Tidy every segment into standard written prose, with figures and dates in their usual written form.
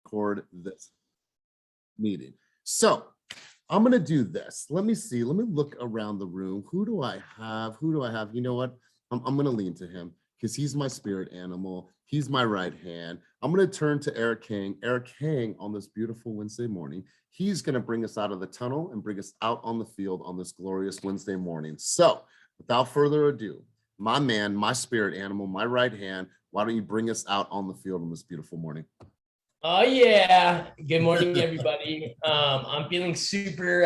record this meeting. So I'm going to do this. Let me see. Let me look around the room. Who do I have? Who do I have? You know what? I'm going to lean to him because he's my spirit animal. He's my right hand. I'm going to turn to Eric King. Eric King, on this beautiful Wednesday morning, he's going to bring us out of the tunnel and bring us out on the field on this glorious Wednesday morning. So without further ado, my man, my spirit animal, my right hand, why don't you bring us out on the field on this beautiful morning? Oh yeah. Good morning, everybody. I'm feeling super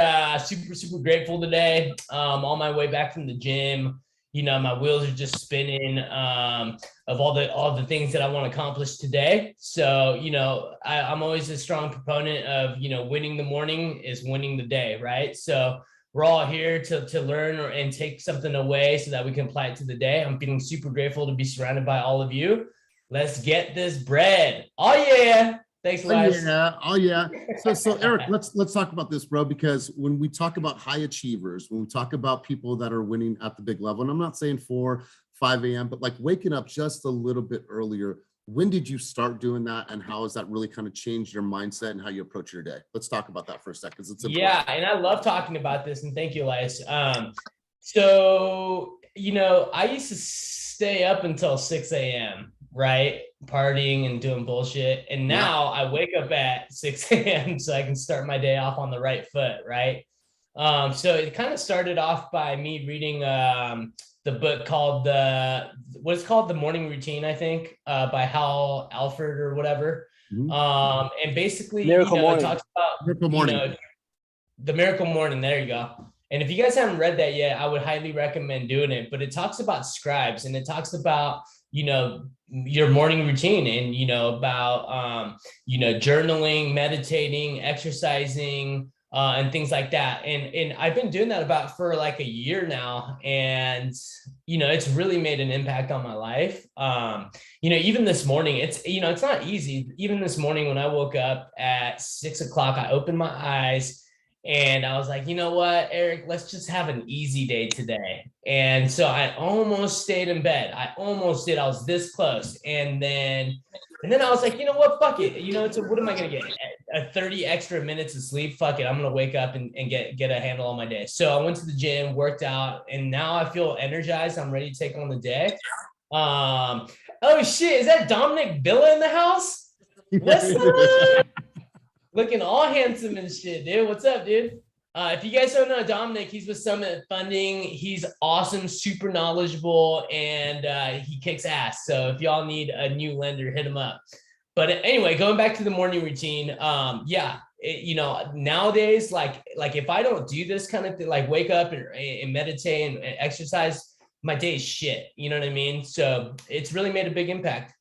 grateful today. On my way back from the gym, you know, my wheels are just spinning of all the things that I want to accomplish today. So, you know, I'm always a strong proponent of, you know, winning the morning is winning the day, right? So we're all here to learn and take something away so that we can apply it to the day. I'm feeling super grateful to be surrounded by all of you. Let's get this bread. Oh yeah. Thanks, Elias. Oh yeah. So Eric, let's talk about this, bro, because when we talk about high achievers, when we talk about people that are winning at the big level, and I'm not saying 4, 5 a.m., but like waking up just a little bit earlier, when did you start doing that, and how has that really kind of changed your mindset and how you approach your day? Let's talk about that for a second. It's yeah, and I love talking about this, and thank you, Elias. So, you know, I used to stay up until 6 a.m., right? Partying and doing bullshit. And now I wake up at 6 a.m. so I can start my day off on the right foot, right? So it kind of started off by me reading the book called what's called The Morning Routine, I think, by Hal Alford or whatever. And basically, Miracle it Morning. talks about Miracle Morning. You know, the Miracle Morning. There you go. And if you guys haven't read that yet, I would highly recommend doing it. But it talks about scribes, and it talks about, you know, your morning routine, and, you know, about, you know, journaling, meditating, exercising, and things like that. And I've been doing that for like a year now. And, you know, it's really made an impact on my life. You know, even this morning, it's not easy. Even this morning when I woke up at 6 o'clock, I opened my eyes and I was like, you know what, Eric, let's just have an easy day today. And so I almost stayed in bed. I almost did. I was this close. And then I was like, you know what, fuck it. You know, so what am I going to get? 30 extra minutes of sleep? Fuck it. I'm going to wake up and get a handle on my day. So I went to the gym, worked out, and now I feel energized. I'm ready to take on the day. Oh shit, is that Dominic Villa in the house? What's up? Looking all handsome and shit, dude. What's up, dude? If you guys don't know Dominic, he's with Summit Funding. He's awesome, super knowledgeable, and he kicks ass. So if y'all need a new lender, hit him up. But anyway, going back to the morning routine, you know, nowadays, like if I don't do this kind of thing, like wake up and meditate and exercise, my day is shit. You know what I mean? So it's really made a big impact.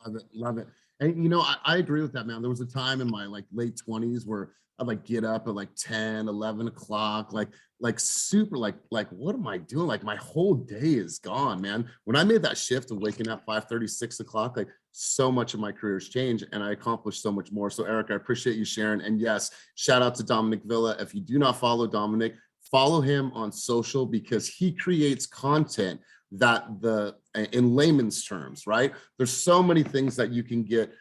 Love it. Love it. And, you know, I agree with that, man. There was a time in my like late 20s where I'd like get up at like 10, 11 o'clock, like super, like, what am I doing? Like my whole day is gone, man. When I made that shift of waking up 5:30, 6 o'clock, like so much of my career's changed and I accomplished so much more. So Eric, I appreciate you sharing. And yes, shout out to Dominic Villa. If you do not follow Dominic, follow him on social because he creates content that in layman's terms, right? There's so many things that you can get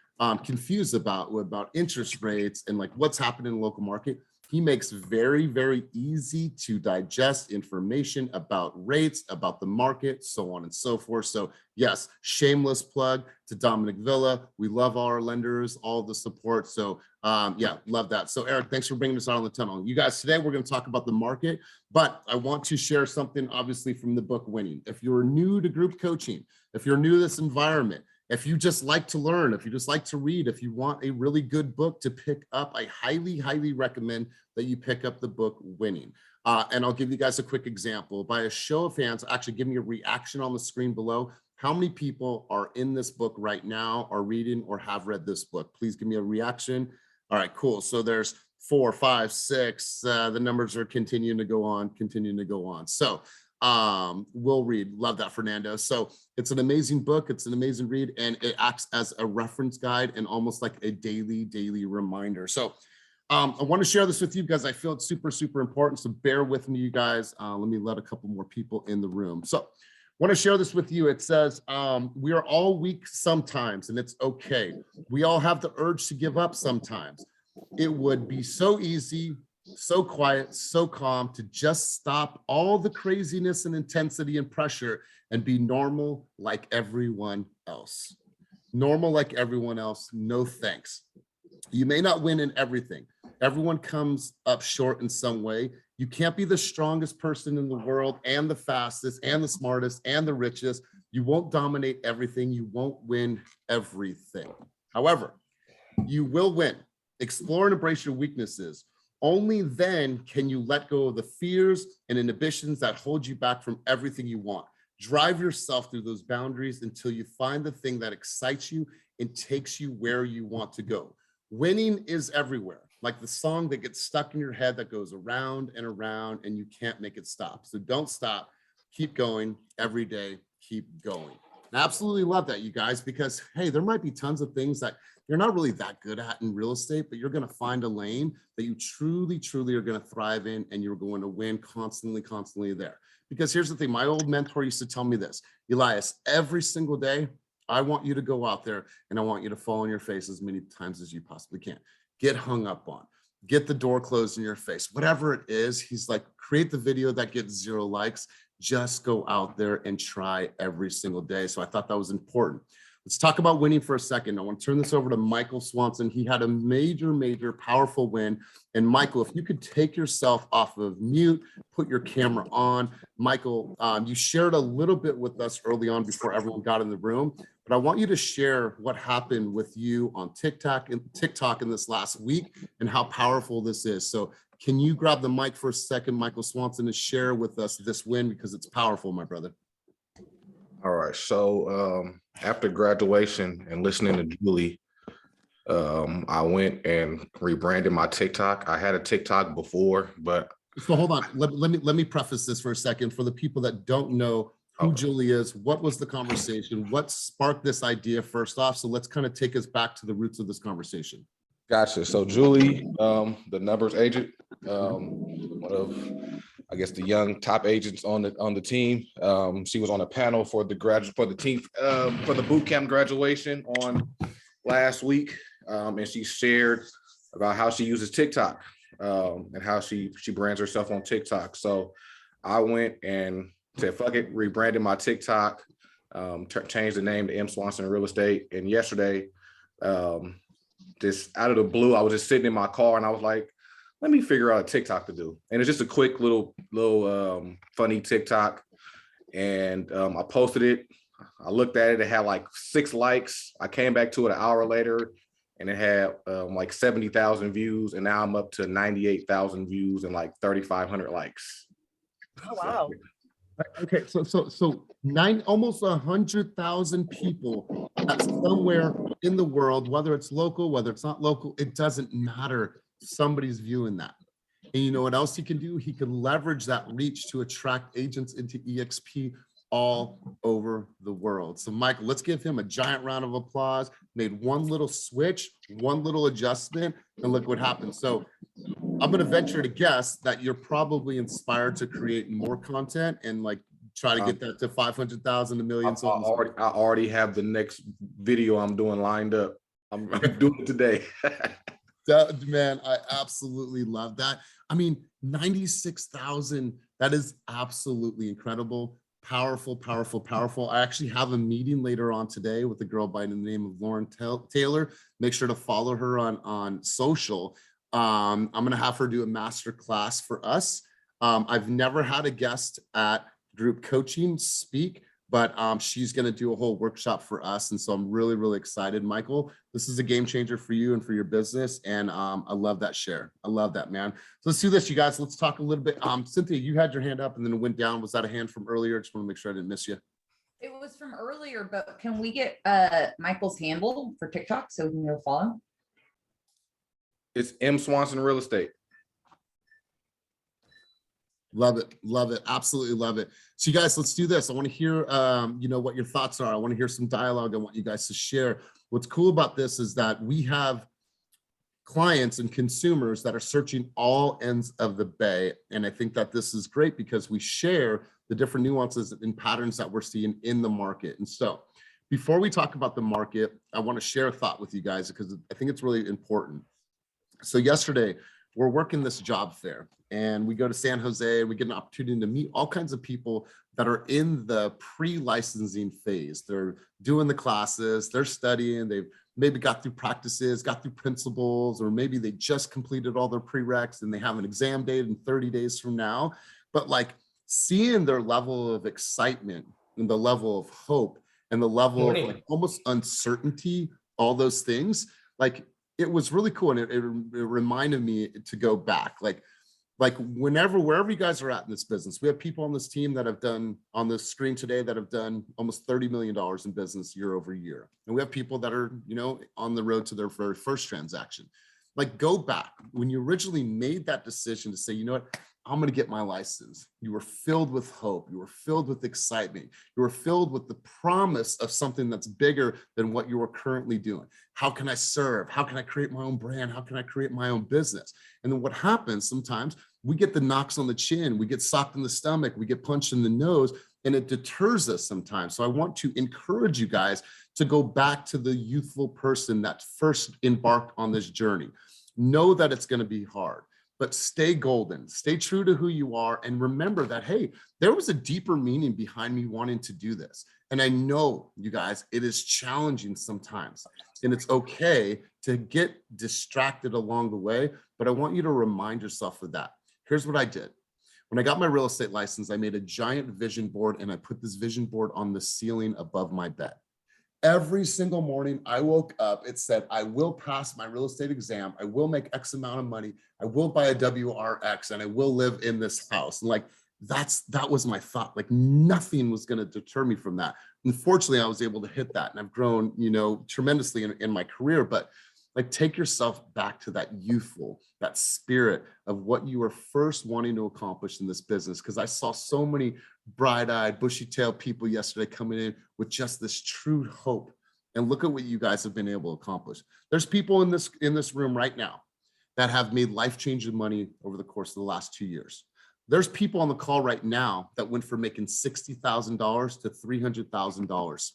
confused about interest rates and like what's happening in the local market. He makes very, very easy to digest information about rates, about the market, so on and so forth. So yes, shameless plug to Dominic Villa. We love our lenders, all the support. So yeah, love that. So Eric, thanks for bringing us out on the tunnel. You guys, today we're going to talk about the market, but I want to share something obviously from the book Winning. If you're new to group coaching, if you're new to this environment, if you just like to learn, if you just like to read, if you want a really good book to pick up, I highly, highly recommend that you pick up the book Winning. And I'll give you guys a quick example. By a show of hands, actually give me a reaction on the screen below. How many people are in this book right now, are reading or have read this book? Please give me a reaction. All right, cool. So there's 4, 5, 6. The numbers are continuing to go on. So we'll read. Love that, Fernando. So it's an amazing book. It's an amazing read, and it acts as a reference guide and almost like a daily reminder. So I want to share this with you because I feel it's super, super important. So bear with me, you guys. Let me let a couple more people in the room. So Want to share this with you. It says, we are all weak sometimes, and it's okay. We all have the urge to give up sometimes. It would be so easy, so quiet, so calm to just stop all the craziness and intensity and pressure and be normal like everyone else. Normal like everyone else. No thanks. You may not win in everything. Everyone comes up short in some way. You can't be the strongest person in the world and the fastest and the smartest and the richest. You won't dominate everything. You won't win everything. However, you will win. Explore and embrace your weaknesses. Only then can you let go of the fears and inhibitions that hold you back from everything you want. Drive yourself through those boundaries until you find the thing that excites you and takes you where you want to go. Winning is everywhere, like the song that gets stuck in your head that goes around and around and you can't make it stop. So don't stop. Keep going every day. Keep going. I absolutely love that, you guys, because hey, there might be tons of things that you're not really that good at in real estate, but you're going to find a lane that you truly, truly are going to thrive in, and you're going to win constantly, constantly there. Because here's the thing, my old mentor used to tell me this, Elias, every single day, I want you to go out there and I want you to fall on your face as many times as you possibly can. Get hung up on, get the door closed in your face, whatever it is. He's like, create the video that gets 0 likes. Just go out there and try every single day. So I thought that was important. Let's talk about winning for a second. I want to turn this over to Michael Swanson. He had a major, major, powerful win. And Michael, if you could take yourself off of mute, put your camera on. Michael, you shared a little bit with us early on before everyone got in the room, but I want you to share what happened with you on TikTok in this last week and how powerful this is. So can you grab the mic for a second, Michael Swanson, and share with us this win because it's powerful, my brother. All right. So after graduation and listening to Julie, I went and rebranded my TikTok. I had a TikTok before, but so hold on. Let me preface this for a second for the people that don't know who Julie is. What was the conversation? What sparked this idea first off? So let's kind of take us back to the roots of this conversation. Gotcha. So Julie, the numbers agent, one of, I guess, the young top agents on the team. She was on a panel for the boot camp graduation on last week, and she shared about how she uses TikTok and how she brands herself on TikTok. So I went and said, "Fuck it," rebranded my TikTok, changed the name to M Swanson Real Estate. And yesterday, just out of the blue, I was just sitting in my car and I was like, let me figure out a TikTok to do. And it's just a quick little funny TikTok. And I posted it. I looked at it. It had like 6 likes. I came back to it an hour later and it had like 70,000 views. And now I'm up to 98,000 views and like 3,500 likes. Oh, wow. Okay, so almost 100,000 people that's somewhere in the world, whether it's local, whether it's not local, it doesn't matter. Somebody's viewing that. And you know what else he can do? He can leverage that reach to attract agents into EXP all over the world. So Michael, let's give him a giant round of applause. Made one little switch, one little adjustment, and look what happened. So I'm going to venture to guess that you're probably inspired to create more content and like try to get that to 500,000, a million. I already have the next video I'm doing lined up. I'm doing it today. Man, I absolutely love that. I mean, 96,000, that is absolutely incredible. Powerful, powerful, powerful. I actually have a meeting later on today with a girl by the name of Lauren Taylor. Make sure to follow her on social. I'm going to have her do a master class for us. I've never had a guest at group coaching speak, but she's going to do a whole workshop for us. And so I'm really, really excited, Michael. This is a game changer for you and for your business. And I love that share. I love that, man. So let's do this, you guys. Let's talk a little bit. Cynthia, you had your hand up and then it went down. Was that a hand from earlier? Just want to make sure I didn't miss you. It was from earlier, but can we get Michael's handle for TikTok so we can go follow? It's M Swanson Real Estate. Love it. Love it. Absolutely love it. So you guys, let's do this. I want to hear, what your thoughts are. I want to hear some dialogue. I want you guys to share. What's cool about this is that we have clients and consumers that are searching all ends of the Bay. And I think that this is great because we share the different nuances and patterns that we're seeing in the market. And so before we talk about the market, I want to share a thought with you guys because I think it's really important. So yesterday, we're working this job fair and we go to San Jose, we get an opportunity to meet all kinds of people that are in the pre-licensing phase. They're doing the classes, they're studying, they've maybe got through practices, got through principles, or maybe they just completed all their prereqs and they have an exam date in 30 days from now. But like seeing their level of excitement and the level of hope and the level of like almost uncertainty, all those things, like it was really cool. And it reminded me to go back, wherever you guys are at in this business, we have people on this team that have done on the screen today that have done almost $30 million in business year over year. And we have people that are, on the road to their very first transaction. Like go back when you originally made that decision to say, you know what, I'm going to get my license. You were filled with hope. You were filled with excitement. You were filled with the promise of something that's bigger than what you are currently doing. How can I serve? How can I create my own brand? How can I create my own business? And then what happens sometimes, we get the knocks on the chin, we get socked in the stomach, we get punched in the nose, and it deters us sometimes. So I want to encourage you guys to go back to the youthful person that first embarked on this journey. Know that it's going to be hard, but stay golden, stay true to who you are. And remember that, hey, there was a deeper meaning behind me wanting to do this. And I know, you guys, it is challenging sometimes, and it's okay to get distracted along the way, but I want you to remind yourself of that. Here's what I did. When I got my real estate license, I made a giant vision board and I put this vision board on the ceiling above my bed. Every single morning I woke up, it said, I will pass my real estate exam. I will make X amount of money. I will buy a WRX and I will live in this house. And like, that was my thought. Like nothing was going to deter me from that. Unfortunately, I was able to hit that and I've grown, tremendously in my career, but like take yourself back to that youthful, that spirit of what you were first wanting to accomplish in this business. Because I saw so many bright-eyed, bushy-tailed people yesterday coming in with just this true hope. And look at what you guys have been able to accomplish. There's people in this room right now that have made life-changing money over the course of the last 2 years. There's people on the call right now that went from making $60,000 to $300,000.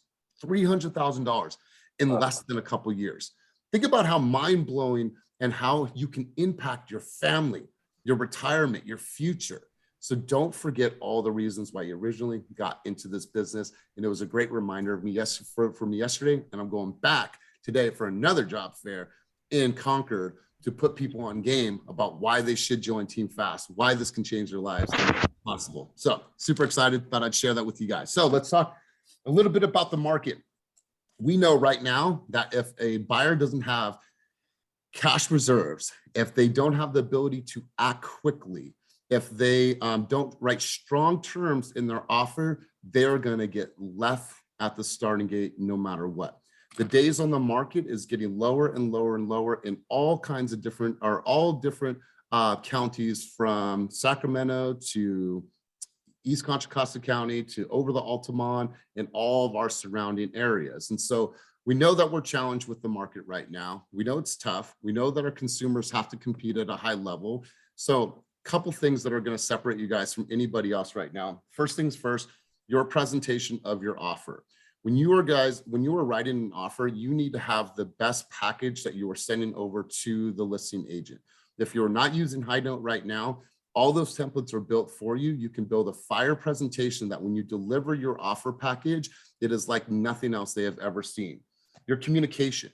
$300,000 in less than a couple years. Think about how mind-blowing and how you can impact your family, your retirement, your future. So don't forget all the reasons why you originally got into this business. And it was a great reminder of me for me yesterday. And I'm going back today for another job fair in Concord to put people on game about why they should join Team Fast, why this can change their lives and it's possible. So super excited, thought I'd share that with you guys. So let's talk a little bit about the market. We know right now that if a buyer doesn't have cash reserves, if they don't have the ability to act quickly, if they don't write strong terms in their offer, they're going to get left at the starting gate no matter what. The days on the market is getting lower and lower and lower in all kinds of different counties, from Sacramento to East Contra Costa County to over the Altamont and all of our surrounding areas. And so we know that we're challenged with the market right now. We know it's tough. We know that our consumers have to compete at a high level. So a couple things that are going to separate you guys from anybody else right now. First things first, your presentation of your offer. When you are writing an offer, you need to have the best package that you are sending over to the listing agent. If you're not using High Note right now, all those templates are built for you. You can build a fire presentation that when you deliver your offer package, it is like nothing else they have ever seen. Your communication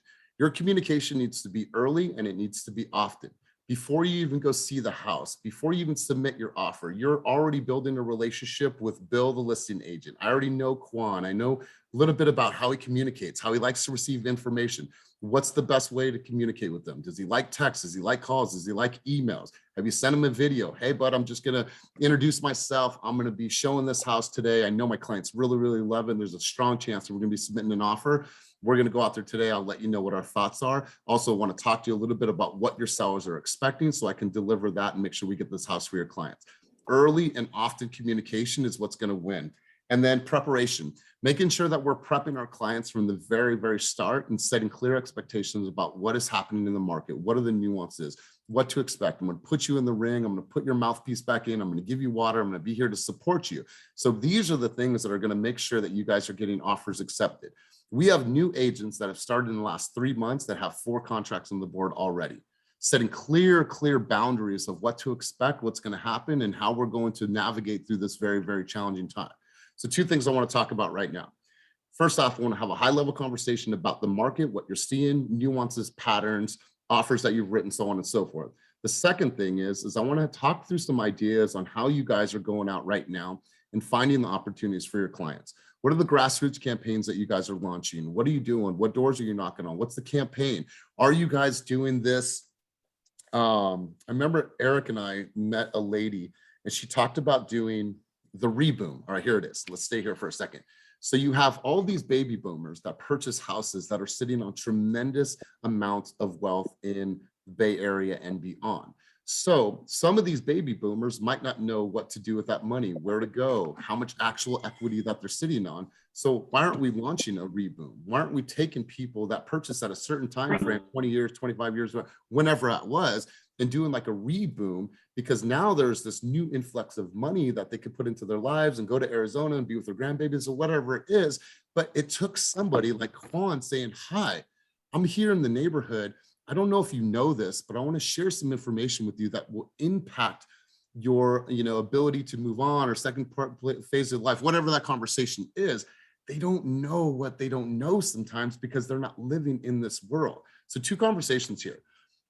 needs to be early and it needs to be often. Before you even go see the house, before you even submit your offer, you're already building a relationship with Bill, the listing agent. I already know Quan. I know a little bit about how he communicates, how he likes to receive information. What's the best way to communicate with them? Does he like texts? Does he like calls? Does he like emails? Have you sent him a video? Hey, bud, I'm just going to introduce myself. I'm going to be showing this house today. I know my clients really, really love it. There's a strong chance that we're going to be submitting an offer. We're going to go out there today. I'll let you know what our thoughts are. Also want to talk to you a little bit about what your sellers are expecting so I can deliver that and make sure we get this house for your clients. Early and often communication is what's going to win. And then preparation, making sure that we're prepping our clients from the very, very start and setting clear expectations about what is happening in the market. What are the nuances, what to expect. I'm going to put you in the ring. I'm going to put your mouthpiece back in. I'm going to give you water. I'm going to be here to support you. So these are the things that are going to make sure that you guys are getting offers accepted. We have new agents that have started in the last 3 months that have 4 contracts on the board already, setting clear boundaries of what to expect, what's going to happen, and how we're going to navigate through this very, very challenging time. So 2 things I want to talk about right now. First off, I want to have a high level conversation about the market, what you're seeing, nuances, patterns, offers that you've written, so on and so forth. The second thing is I want to talk through some ideas on how you guys are going out right now and finding the opportunities for your clients. What are the grassroots campaigns that you guys are launching? What are you doing? What doors are you knocking on? What's the campaign? Are you guys doing this? I remember Eric and I met a lady and she talked about doing the reboom. All right, here it is. Let's stay here for a second. So you have all these baby boomers that purchase houses that are sitting on tremendous amounts of wealth in the Bay Area and beyond. So some of these baby boomers might not know what to do with that money, where to go, how much actual equity that they're sitting on. So why aren't we launching a reboom? Why aren't we taking people that purchased at a certain time frame, 20 years, 25 years, whenever it was, and doing like a reboom? Because now there's this new influx of money that they could put into their lives and go to Arizona and be with their grandbabies or whatever it is. But it took somebody like Juan saying, hi, I'm here in the neighborhood. I don't know if you know this, but I want to share some information with you that will impact your, ability to move on or second phase of life, whatever that conversation is. They don't know what they don't know sometimes because they're not living in this world. So 2 conversations here.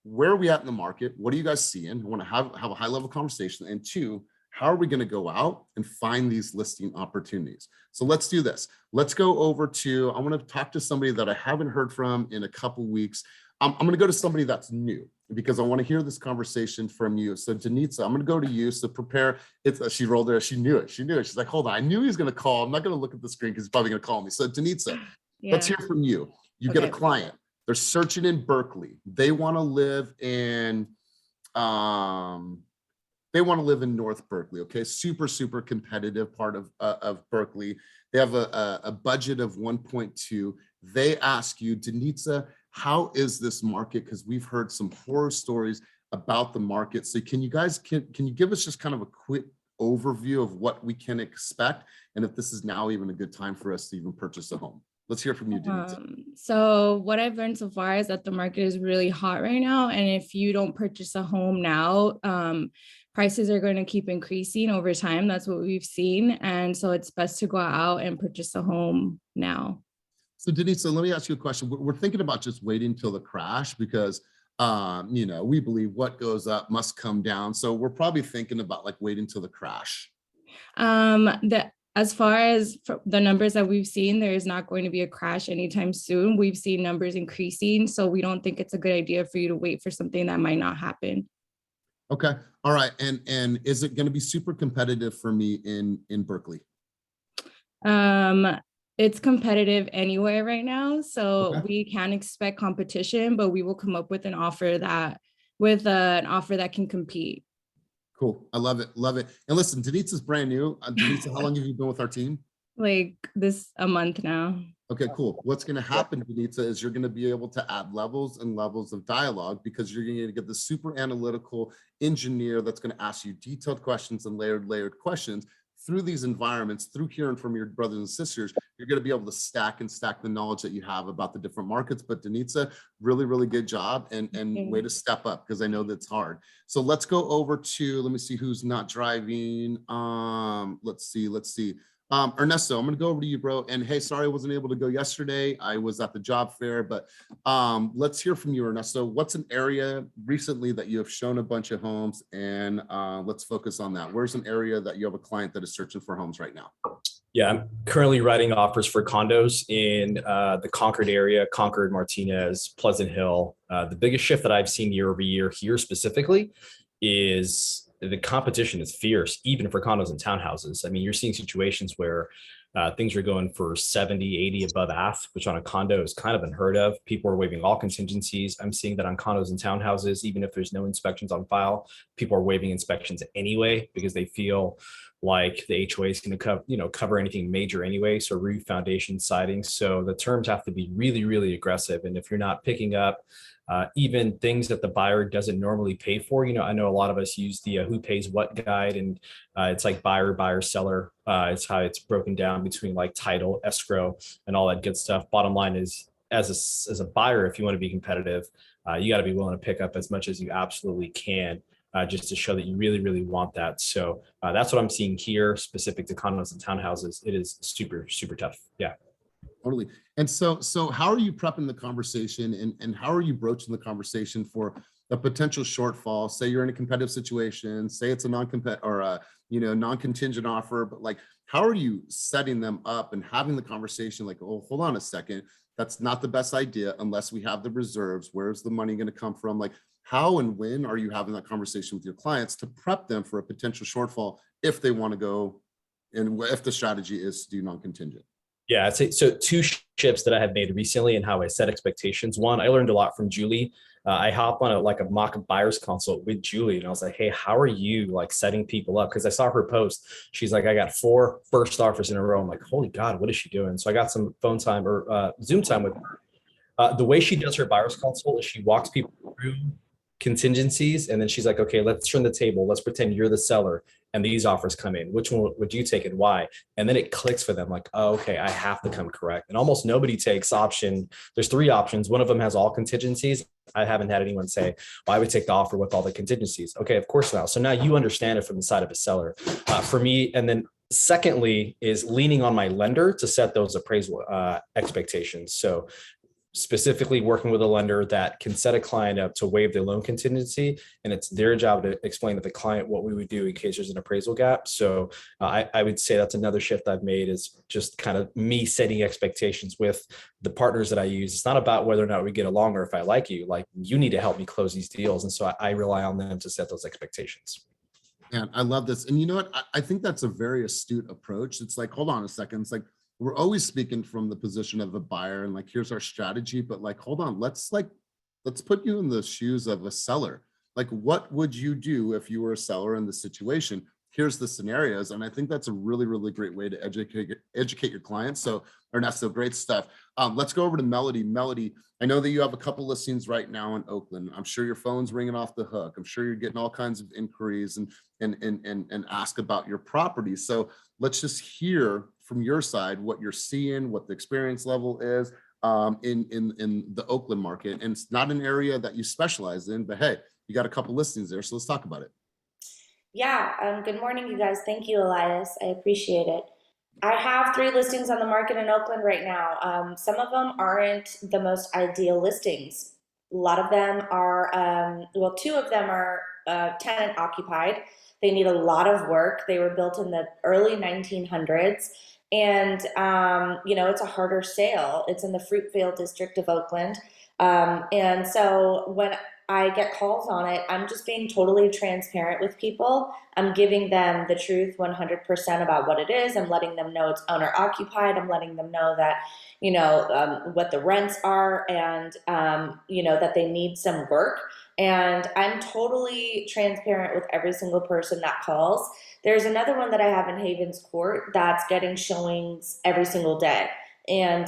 Where are we at in the market? What are you guys seeing? I want to have a high level conversation. And 2, how are we going to go out and find these listing opportunities? So let's do this. Let's go over to, I want to talk to somebody that I haven't heard from in a couple weeks. I'm going to go to somebody that's new because I want to hear this conversation from you. So Denitza, I'm going to go to you. So prepare. She rolled her. She knew it. She's like, hold on. I knew he was going to call. I'm not going to look at the screen because he's probably going to call me. So Denitza, let's hear from you. You get a client. They're searching in Berkeley. They want to live in, North Berkeley. Okay. Super competitive part of Berkeley. They have a budget of 1.2. They ask you, Denitza, how is this market? Because we've heard some horror stories about the market. So can you guys, can you give us just kind of a quick overview of what we can expect? And if this is now even a good time for us to even purchase a home? Let's hear from you, Denitza. So what I've learned so far is that the market is really hot right now. And if you don't purchase a home now, prices are going to keep increasing over time. That's what we've seen. And so it's best to go out and purchase a home now. So Denitza, let me ask you a question. We're thinking about just waiting till the crash because, we believe what goes up must come down. So we're probably thinking about like waiting till the crash. As far as the numbers that we've seen, there is not going to be a crash anytime soon. We've seen numbers increasing, so we don't think it's a good idea for you to wait for something that might not happen. Okay. All right. And is it going to be super competitive for me in Berkeley? It's competitive anywhere right now, so Okay. we can expect competition, but we will come up with an offer that can compete. Cool. I love it. Love it. And listen, Denitza's brand new. Denitza, how long have you been with our team? Like a month now. Okay, cool. What's going to happen, Denitza, is you're going to be able to add levels and levels of dialogue because you're going to get the super analytical engineer that's going to ask you detailed questions and layered questions. Through these environments, through hearing from your brothers and sisters, you're going to be able to stack the knowledge that you have about the different markets. But Denitza, really good job and way to step up because I know that's hard. So let's go over to, let me see who's not driving. Let's see. Ernesto, I'm going to go over to you, bro. And hey, sorry I wasn't able to go yesterday. I was at the job fair, but let's hear from you, Ernesto. What's an area recently that you have shown a bunch of homes, and let's focus on that. Where's an area that you have a client that is searching for homes right now? Yeah, I'm currently writing offers for condos in the Concord area, Concord, Martinez, Pleasant Hill. The biggest shift that I've seen year over year here specifically is the competition is fierce, even for condos and townhouses. I mean, you're seeing situations where Things are going for 70, 80 above ask, which on a condo is kind of unheard of. People are waiving all contingencies. I'm seeing that on condos and townhouses, even if there's no inspections on file, people are waiving inspections anyway because they feel like the HOA is going to cover anything major anyway. So roof, foundation, siding. So the terms have to be really, really aggressive. And if you're not picking up even things that the buyer doesn't normally pay for, I know a lot of us use the who pays what guide, and it's like buyer, seller. It's how it's broken down between like title, escrow, and all that good stuff. Bottom line is, as a buyer, if you want to be competitive, you got to be willing to pick up as much as you absolutely can. Just to show that you really, really want that. So that's what I'm seeing here, specific to condos and townhouses. It is super, super tough. Yeah. Totally. And so how are you prepping the conversation, and how are you broaching the conversation for a potential shortfall? Say you're in a competitive situation, say it's a non-compet or a non-contingent offer, but like, how are you setting them up and having the conversation like, oh, hold on a second, that's not the best idea unless we have the reserves. Where's the money going to come from? Like, how and when are you having that conversation with your clients to prep them for a potential shortfall if they want to go, and if the strategy is to do non-contingent? Yeah, I'd say so. Two shifts that I have made recently and how I set expectations. One, I learned a lot from Julie. I hopped on a mock buyer's consult with Julie, and I was like, hey, how are you like setting people up? Because I saw her post. She's like, I got 4 first offers in a row. I'm like, holy God, what is she doing? So I got some phone time or Zoom time with her. The way she does her buyer's consult is she walks people through contingencies, and then she's like, okay, let's turn the table. Let's pretend you're the seller and these offers come in. Which one would you take and why? And then it clicks for them like, oh, okay, I have to come correct. And almost nobody takes option. There's 3 options. One of them has all contingencies. I haven't had anyone say, well, I would take the offer with all the contingencies. Okay, of course now. So now you understand it from the side of a seller. For me, and then secondly is leaning on my lender to set those appraisal expectations. So specifically working with a lender that can set a client up to waive the loan contingency, and it's their job to explain to the client what we would do in case there's an appraisal gap. So I would say that's another shift I've made, is just kind of me setting expectations with the partners that I use. It's not about whether or not we get along or if I like you need to help me close these deals. And so I rely on them to set those expectations. And I love this. And you know what? I think that's a very astute approach. It's like, hold on a second. It's like, we're always speaking from the position of a buyer and like, here's our strategy, but like, hold on, let's put you in the shoes of a seller. Like, what would you do if you were a seller in this situation? Here's the scenarios. And I think that's a really, really great way to educate your clients. So Ernesto, great stuff. Let's go over to Melody. Melody, I know that you have a couple listings right now in Oakland. I'm sure your phone's ringing off the hook. I'm sure you're getting all kinds of inquiries and ask about your property. So let's just hear from your side what you're seeing, what the experience level is in the Oakland market. And it's not an area that you specialize in, but hey, you got a couple listings there. So let's talk about it. Yeah, good morning, you guys. Thank you, Elias. I appreciate it. I have 3 listings on the market in Oakland right now. Some of them aren't the most ideal listings. A lot of them are, 2 of them are tenant occupied. They need a lot of work. They were built in the early 1900s. And, it's a harder sale. It's in the Fruitvale district of Oakland. And so when I get calls on it, I'm just being totally transparent with people. I'm giving them the truth 100% about what it is. I'm letting them know it's owner occupied. I'm letting them know that, what the rents are and, that they need some work. And I'm totally transparent with every single person that calls. There's another one that I have in Havens Court that's getting showings every single day. And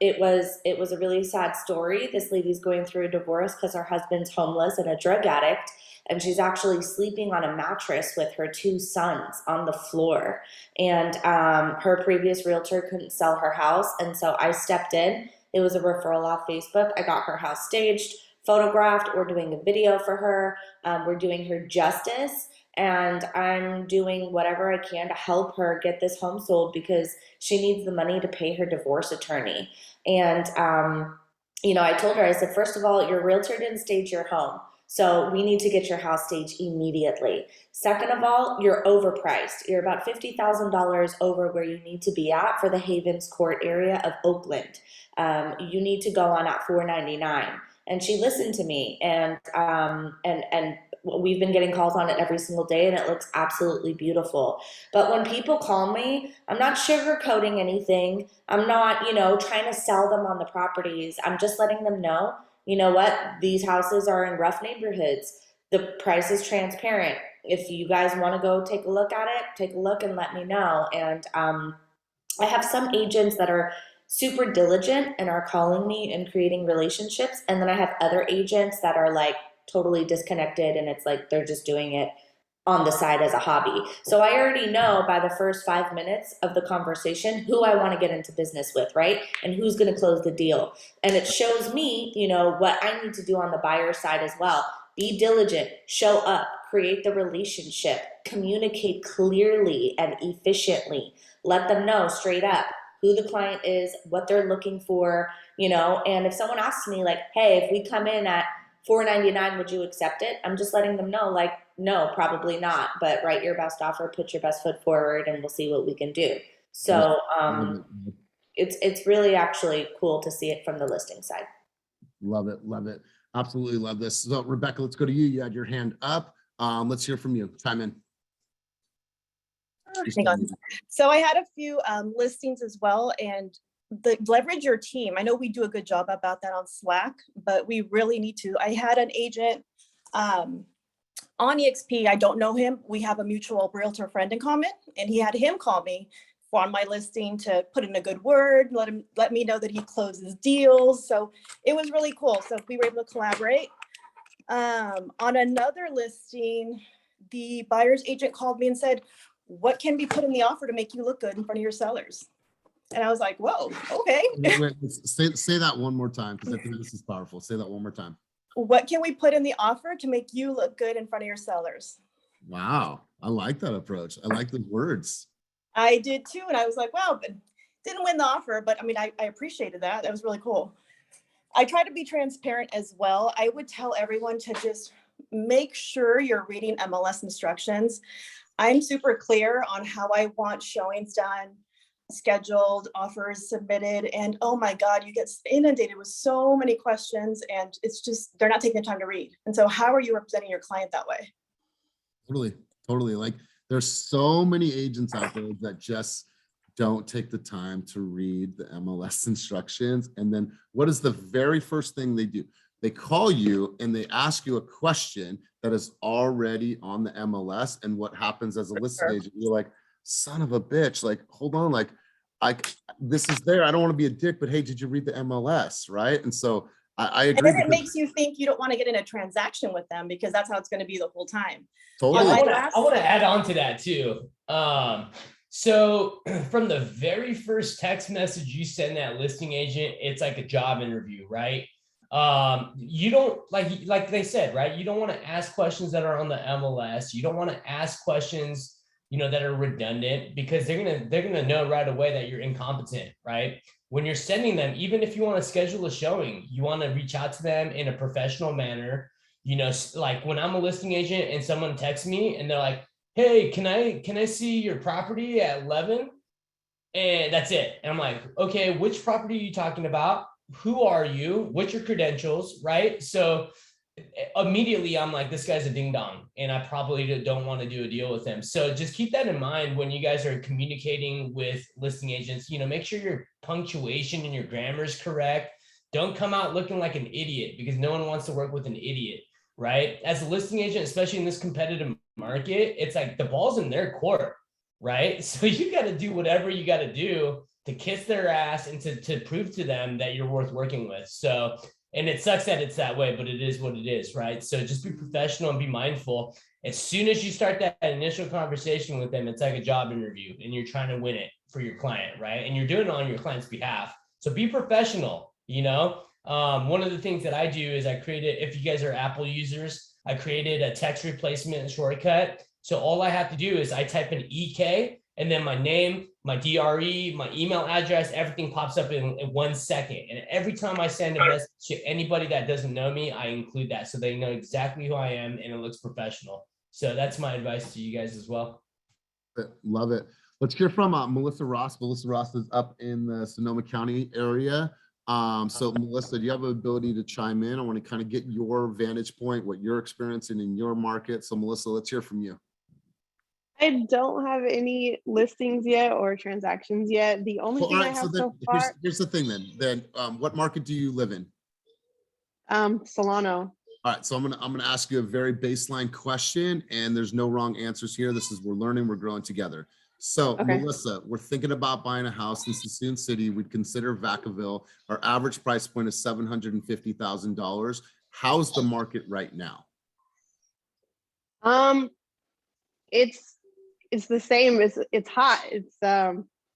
it was a really sad story. This lady's going through a divorce because her husband's homeless and a drug addict, and she's actually sleeping on a mattress with her 2 sons on the floor. And her previous realtor couldn't sell her house, and so I stepped in. It was a referral off Facebook. I got her house staged, photographed. We're doing a video for her. We're doing her justice. And I'm doing whatever I can to help her get this home sold because she needs the money to pay her divorce attorney. And, I told her, I said, first of all, your realtor didn't stage your home. So we need to get your house staged immediately. Second of all, you're overpriced. You're about $50,000 over where you need to be at for the Havens Court area of Oakland. You need to go on at $499. and she listened to me, and we've been getting calls on it every single day, and it looks absolutely beautiful. But when people call me, I'm not sugarcoating anything. I'm not, trying to sell them on the properties. I'm just letting them know, you know what, these houses are in rough neighborhoods. The price is transparent. If you guys want to go take a look at it, take a look and let me know. And I have some agents that are super diligent and are calling me and creating relationships. And then I have other agents that are like totally disconnected, and it's like they're just doing it on the side as a hobby. So I already know by the first 5 minutes of the conversation who I want to get into business with, right? And who's going to close the deal. And it shows me, what I need to do on the buyer side as well. Be diligent, show up, create the relationship, communicate clearly and efficiently. Let them know straight up who the client is, what they're looking for, and if someone asks me like, hey, if we come in at $499, would you accept it? I'm just letting them know, like, no, probably not, but write your best offer, put your best foot forward, and we'll see what we can do. So it's really actually cool to see it from the listing side. Love it. Love it. Absolutely love this. So Rebecca, let's go to you. You had your hand up. Let's hear from you. Chime in. Hang on. So I had a few listings as well, and leverage your team. I know we do a good job about that on Slack, but we really need to. I had an agent on EXP. I don't know him. We have a mutual realtor friend in common, and he had him call me on my listing to put in a good word, let me know that he closes deals. So it was really cool. So we were able to collaborate. On another listing, the buyer's agent called me and said, what can be put in the offer to make you look good in front of your sellers? And I was like, whoa, okay. Wait, say that one more time, because I think this is powerful. Say that one more time. What can we put in the offer to make you look good in front of your sellers? Wow. I like that approach. I like the words. I did too. And I was like, wow, but didn't win the offer. But I mean, I appreciated that. That was really cool. I try to be transparent as well. I would tell everyone to just make sure you're reading MLS instructions. I'm super clear on how I want showings done, scheduled, offers submitted. And oh my God, you get inundated with so many questions, and it's just, they're not taking the time to read. And so how are you representing your client that way? Totally. Like, there's so many agents out there that just don't take the time to read the MLS instructions. And then what is the very first thing they do? They call you and they ask you a question that is already on the MLS. And what happens as a listing agent, you're like, son of a bitch, like, hold on, like, this is there. I don't want to be a dick, but hey, did you read the MLS? Right. And so I agree. And then it makes you think you don't want to get in a transaction with them, because that's how it's going to be the whole time. Totally. I want to add on to that too. So from the very first text message you send that listing agent, it's like a job interview, right? You don't like they said, right? You don't want to ask questions that are on the MLS. You don't want to ask questions, that are redundant, because they're gonna know right away that you're incompetent, right? When you're sending them, even if you want to schedule a showing, you want to reach out to them in a professional manner. Like when I'm a listing agent and someone texts me and they're like, hey, can I see your property at 11? And that's it. And I'm like, okay, which property are you talking about? Who are you? What's your credentials? Right? So immediately I'm like, this guy's a ding dong, and I probably don't want to do a deal with him. So just keep that in mind when you guys are communicating with listing agents. Make sure your punctuation and your grammar is correct. Don't come out looking like an idiot, because no one wants to work with an idiot, right? As a listing agent, especially in this competitive market, it's like the ball's in their court, right? So you got to do whatever you got to do to kiss their ass and to prove to them that you're worth working with. So, and it sucks that it's that way, but it is what it is, right? So just be professional and be mindful. As soon as you start that initial conversation with them, it's like a job interview, and you're trying to win it for your client, right? And you're doing it on your client's behalf. So be professional, One of the things that I do is I created, if you guys are Apple users, I created a text replacement shortcut. So all I have to do is I type in EK and then my name, my DRE, my email address, everything pops up in 1 second. And every time I send a message to anybody that doesn't know me, I include that so they know exactly who I am and it looks professional. So that's my advice to you guys as well. Love it. Let's hear from Melissa Ross. Melissa Ross is up in the Sonoma County area. So Melissa, do you have the ability to chime in? I want to kind of get your vantage point, what you're experiencing in your market. So Melissa, let's hear from you. I don't have any listings yet or transactions yet. The only Well, thing all I right, so have then so far, here's the thing then. What market do you live in? Solano. All right, so I'm gonna ask you a very baseline question, and there's no wrong answers here. This is we're learning, we're growing together. So Okay. Melissa, we're thinking about buying a house in Sassoon City. We'd consider Vacaville. Our average price point is $750,000. How's the market right now? It's the same. It's hot. It's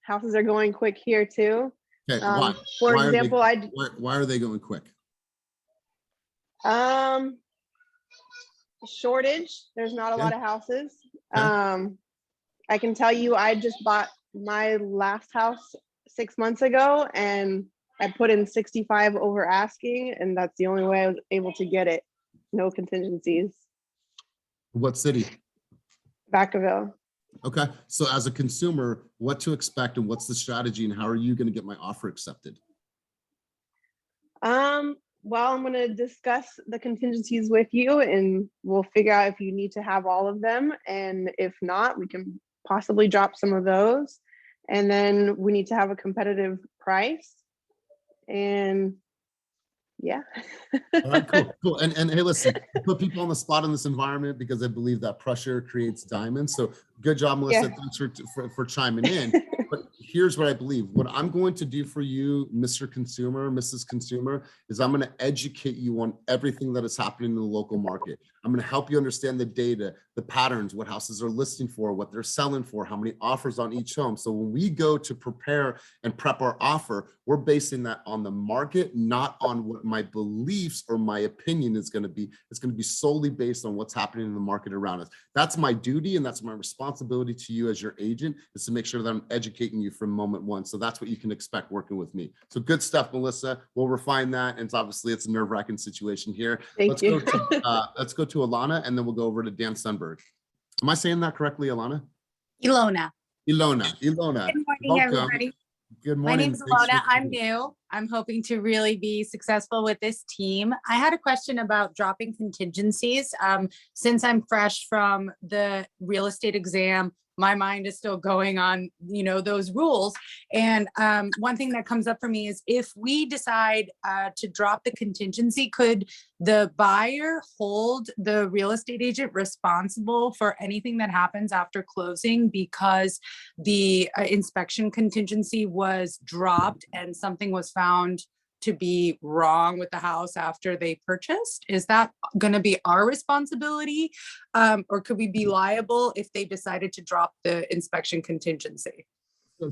houses are going quick here too. Okay, why? For Why are they- example, why are they going quick? shortage. There's not a Okay. lot of houses. Okay. I can tell you, I just bought my last house 6 months ago, and I put in 65 over asking, and that's the only way I was able to get it. No contingencies. What city? Vacaville. Okay, so as a consumer, what to expect and what's the strategy and how are you going to get my offer accepted? Well, I'm going to discuss the contingencies with you, and we'll figure out if you need to have all of them. And if not, we can possibly drop some of those. And then we need to have a competitive price. And yeah. All right, cool. And hey, listen, I put people on the spot in this environment because I believe that pressure creates diamonds. So good job, Melissa. Yeah. Thanks for chiming in. But here's what I believe. What I'm going to do for you, Mr. Consumer, Mrs. Consumer, is I'm going to educate you on everything that is happening in the local market. I'm going to help you understand the data, the patterns, what houses are listing for, what they're selling for, how many offers on each home. So when we go to prepare and prep our offer, we're basing that on the market, not on what my beliefs or my opinion is going to be. It's going to be solely based on what's happening in the market around us. That's my duty and that's my responsibility to you as your agent, is to make sure that I'm educating you from moment one. So that's what you can expect working with me. So good stuff, Melissa. We'll refine that. And it's a nerve-wracking situation here. Thank you. Let's go to Alana, and then we'll go over to Dan Sunberg. Am I saying that correctly, Alana? Ilona. Ilona. Good morning, Welcome. everybody. Good My morning. name's Thanks Ilona. for I'm coming. new. I'm hoping to really be successful with this team. I had a question about dropping contingencies. Since I'm fresh from the real estate exam, my mind is still going on, those rules. And one thing that comes up for me is if we decide to drop the contingency, could the buyer hold the real estate agent responsible for anything that happens after closing because the inspection contingency was dropped and something was found to be wrong with the house after they purchased? Is that going to be our responsibility? Or could we be liable if they decided to drop the inspection contingency?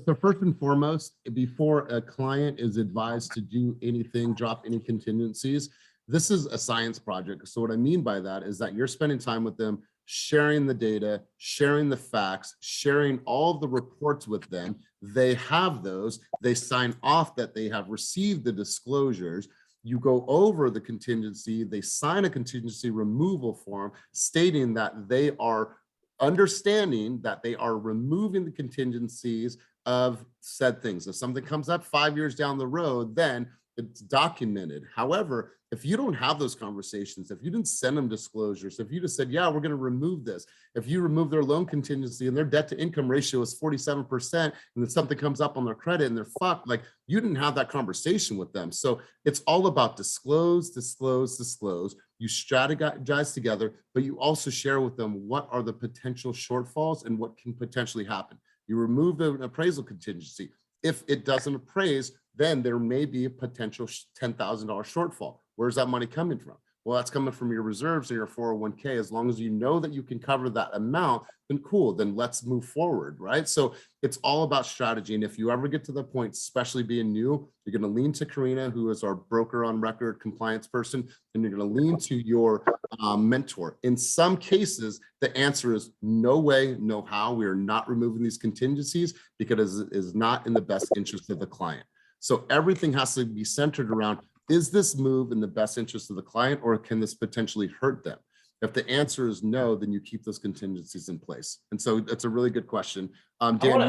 So first and foremost, before a client is advised to do anything, drop any contingencies, this is a science project. So what I mean by that is that you're spending time with them, sharing the data, sharing the facts, sharing all of the reports with them. They have those. They sign off that they have received the disclosures. You go over the contingency. They sign a contingency removal form stating that they are understanding that they are removing the contingencies of said things. If something comes up 5 years down the road, then it's documented. However, if you don't have those conversations, if you didn't send them disclosures, if you just said, yeah, we're going to remove this, if you remove their loan contingency and their debt to income ratio is 47%, and then something comes up on their credit and they're fucked, like you didn't have that conversation with them. So it's all about disclose. You strategize together, but you also share with them what are the potential shortfalls and what can potentially happen. You remove the appraisal contingency. If it doesn't appraise, then there may be a potential $10,000 shortfall. Where's that money coming from? Well, that's coming from your reserves or your 401k. As long as you know that you can cover that amount, then cool, then let's move forward, right? So it's all about strategy. And if you ever get to the point, especially being new, you're going to lean to Karina, who is our broker on record compliance person, and you're going to lean to your mentor. In some cases, the answer is no way, no how. We are not removing these contingencies because it is not in the best interest of the client. So everything has to be centered around, is this move in the best interest of the client, or can this potentially hurt them? If the answer is no, then you keep those contingencies in place. And so that's a really good question. Dan,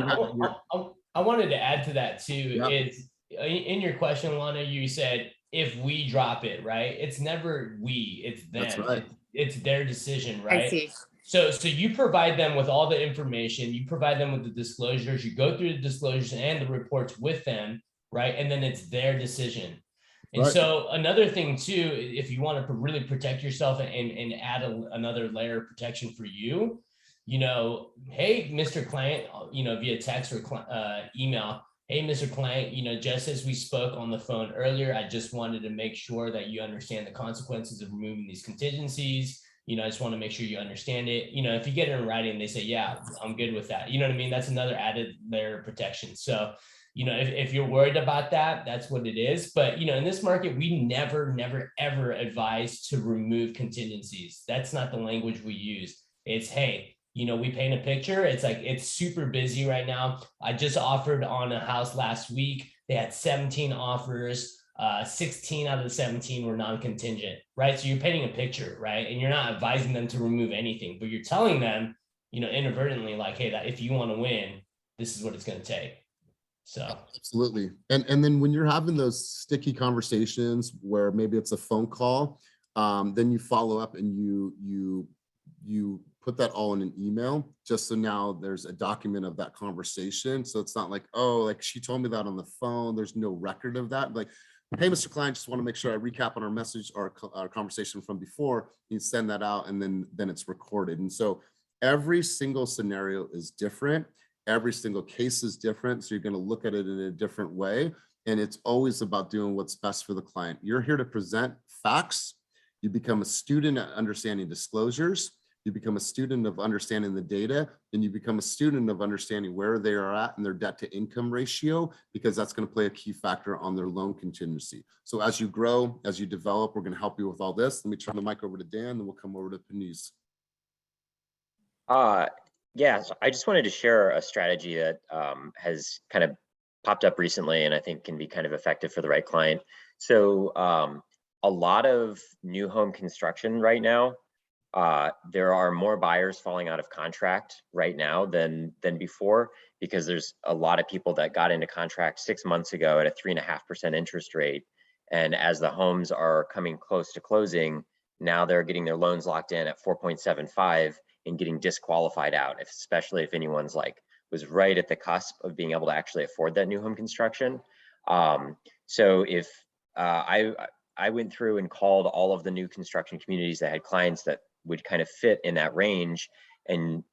I wanted to add to that too. Yep. Is in your question, Lana, you said if we drop it, right? It's never we, it's them. That's right. It's their decision, I right? see. So you provide them with all the information, you provide them with the disclosures, you go through the disclosures and the reports with them, right? And then it's their decision. And Right. so another thing too, if you want to really protect yourself and add another layer of protection for you, hey, Mr. Client, via text or email, hey, Mr. Client, just as we spoke on the phone earlier, I just wanted to make sure that you understand the consequences of removing these contingencies. I just want to make sure you understand it. If you get it in writing, they say, yeah, I'm good with that. You know what I mean? That's another added layer of protection. So, if you're worried about that, that's what it is. But, in this market, we never, ever advise to remove contingencies. That's not the language we use. It's, hey, we paint a picture. It's like, it's super busy right now. I just offered on a house last week. They had 17 offers. 16 out of the 17 were non-contingent, right? So you're painting a picture, right? And you're not advising them to remove anything, but you're telling them, inadvertently, like, hey, that if you want to win, this is what it's going to take. So Absolutely. And then when you're having those sticky conversations where maybe it's a phone call, then you follow up and you put that all in an email, just so now there's a document of that conversation. So it's not like, oh, like she told me that on the phone. There's no record of that. Like, hey, Mr. Client, just want to make sure I recap on our message or our conversation from before. You send that out and then it's recorded. And so every single scenario is different. Every single case is different. So you're going to look at it in a different way. And it's always about doing what's best for the client. You're here to present facts. You become a student at understanding disclosures. You become a student of understanding the data, and you become a student of understanding where they are at in their debt to income ratio, because that's going to play a key factor on their loan contingency. So as you grow, as you develop, we're going to help you with all this. Let me turn the mic over to Dan, then we'll come over to Panisse. Yeah, so I just wanted to share a strategy that has kind of popped up recently and I think can be kind of effective for the right client. So a lot of new home construction right now, there are more buyers falling out of contract right now than before, because there's a lot of people that got into contract 6 months ago at a 3.5% interest rate. And as the homes are coming close to closing, now they're getting their loans locked in at 4.75 and getting disqualified out, especially if anyone's was right at the cusp of being able to actually afford that new home construction. So if I went through and called all of the new construction communities that had clients that would kind of fit in that range, and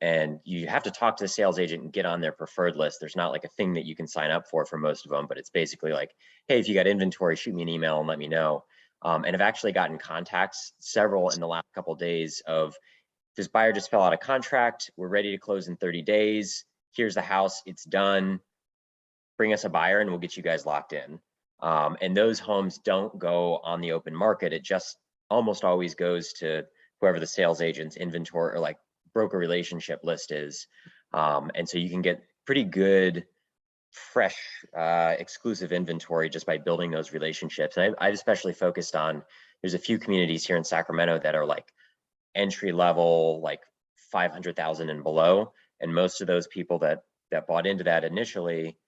you have to talk to the sales agent and get on their preferred list. There's not like a thing that you can sign up for most of them, but it's basically like, hey, if you got inventory, shoot me an email and let me know. And I've actually gotten contacts, several in the last couple of days, of this buyer just fell out of contract. We're ready to close in 30 days. Here's the house, it's done. Bring us a buyer and we'll get you guys locked in. And those homes don't go on the open market. It just almost always goes to whoever the sales agent's inventory or broker relationship list is. And so you can get pretty good, fresh, exclusive inventory just by building those relationships. And I've especially focused on, there's a few communities here in Sacramento that are entry level, 500,000 and below. And most of those people that bought into that initially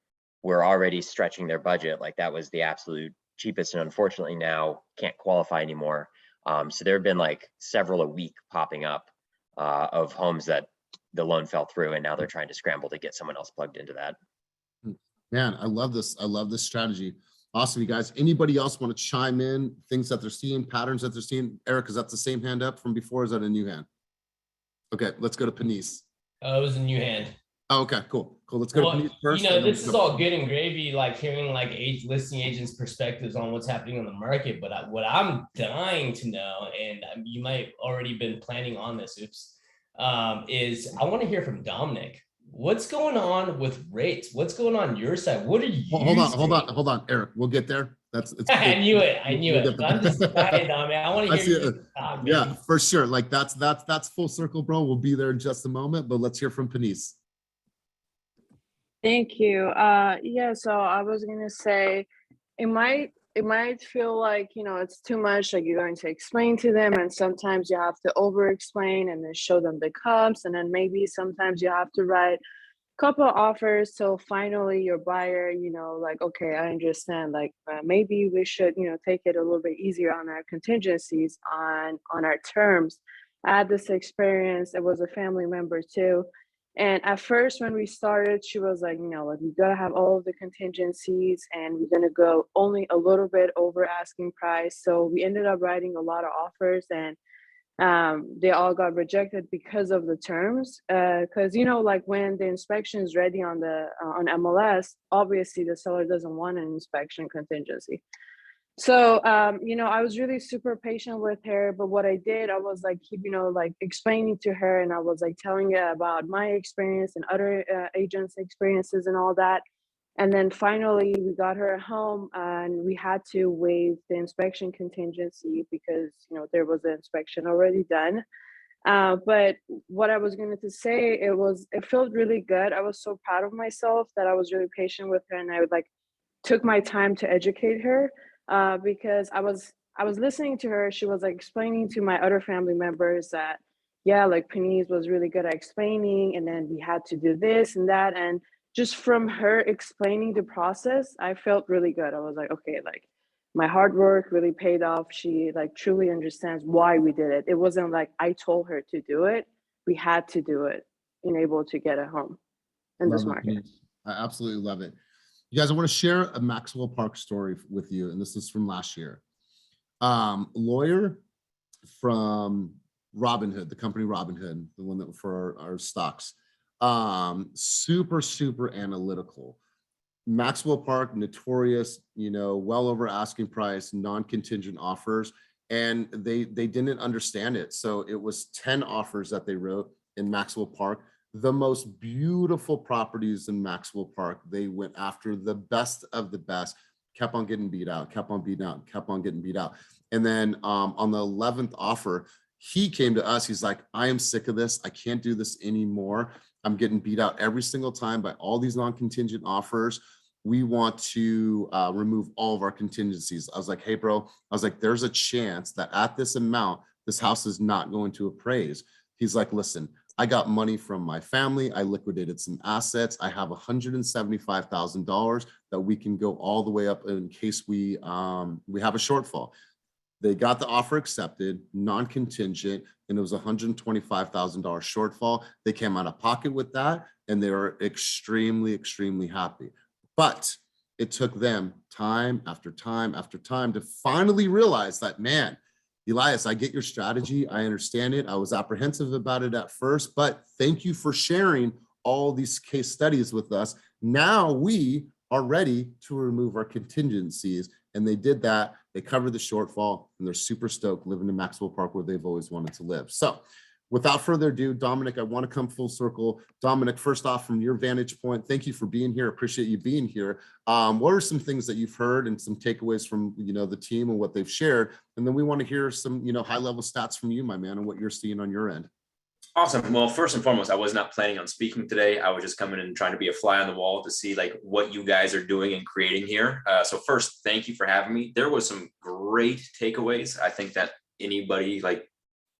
were already stretching their budget. That was the absolute cheapest, and unfortunately now can't qualify anymore. So there have been several a week popping up of homes that the loan fell through, and now they're trying to scramble to get someone else plugged into that. Man, I love this. I love this strategy. Awesome, you guys. Anybody else want to chime in? Things that they're seeing, patterns that they're seeing? Eric, is that the same hand up from before? Is that a new hand? Okay, let's go to Panisse. Oh, it was a new hand. Oh, okay, cool. Let's go to Panisse first. This is all good and gravy, hearing listing agents' perspectives on what's happening on the market. But what I'm dying to know, and you might already been planning on this, is I want to hear from Dominic. What's going on with rates? What's going on your side? What are you? Hold on, Eric. We'll get there. I knew it. I'm just excited, man. I want to hear you talk, yeah, for sure. That's full circle, bro. We'll be there in just a moment, but let's hear from Panisse. Thank you. Yeah, so I was gonna say it might feel like, it's too much, you're going to explain to them, and sometimes you have to over explain and then show them the comps, and then maybe sometimes you have to write couple offers till finally your buyer, like, okay, I understand, like, maybe we should, take it a little bit easier on our contingencies, on our terms. I had this experience. It was a family member too. And at first, when we started, she was like, like, we gotta have all of the contingencies and we're gonna go only a little bit over asking price. So we ended up writing a lot of offers, and they all got rejected because of the terms. Because like when the inspection is ready on on MLS, obviously the seller doesn't want an inspection contingency. So I was really super patient with her, but what I did, I was like keep like explaining to her, and I was like telling her about my experience and other agents' experiences and all that. And then finally, we got her home, and we had to waive the inspection contingency because there was an inspection already done. But what I was going to say, it felt really good. I was so proud of myself that I was really patient with her, and I took my time to educate her, because I was listening to her. She was like explaining to my other family members that, yeah, like Penise was really good at explaining, and then we had to do this and that. And just from her explaining the process, I felt really good. I was like, okay, like my hard work really paid off. She like truly understands why we did it. It wasn't like I told her to do it. We had to do it in able to get a home in this Love it, market. Penise. I absolutely love it. You guys, I want to share a Maxwell Park story with you, and this is from last year. Lawyer from Robinhood, the company Robinhood, the one that for our stocks, super analytical. Maxwell Park, notorious, well over asking price, non-contingent offers, and they didn't understand it. So it was 10 offers that they wrote in Maxwell Park. The most beautiful properties in Maxwell Park. They went after the best of the best, kept on getting beat out, kept on getting beat out. And then on the 11th offer, he came to us. He's like, I am sick of this. I can't do this anymore. I'm getting beat out every single time by all these non-contingent offers. We want to remove all of our contingencies. I was like, hey, bro, I was like, there's a chance that at this amount, this house is not going to appraise. He's like, listen, I got money from my family. I liquidated some assets. I have $175,000 that we can go all the way up in case we have a shortfall. They got the offer accepted, non-contingent, and it was $125,000 shortfall. They came out of pocket with that, and they were extremely happy. But it took them time after time after time to finally realize that, man, Elias, I get your strategy. I understand it. I was apprehensive about it at first, but thank you for sharing all these case studies with us. Now we are ready to remove our contingencies. And they did that. They covered the shortfall, and they're super stoked living in Maxwell Park where they've always wanted to live. So without further ado, Dominic, I want to come full circle. Dominic, first off, from your vantage point, thank you for being here. Appreciate you being here. What are some things that you've heard and some takeaways from the team and what they've shared? And then we want to hear some high-level stats from you, my man, and what you're seeing on your end. Awesome. Well, first and foremost, I was not planning on speaking today. I was just coming and trying to be a fly on the wall to see like what you guys are doing and creating here. So first, thank you for having me. There was some great takeaways. I think that anybody, like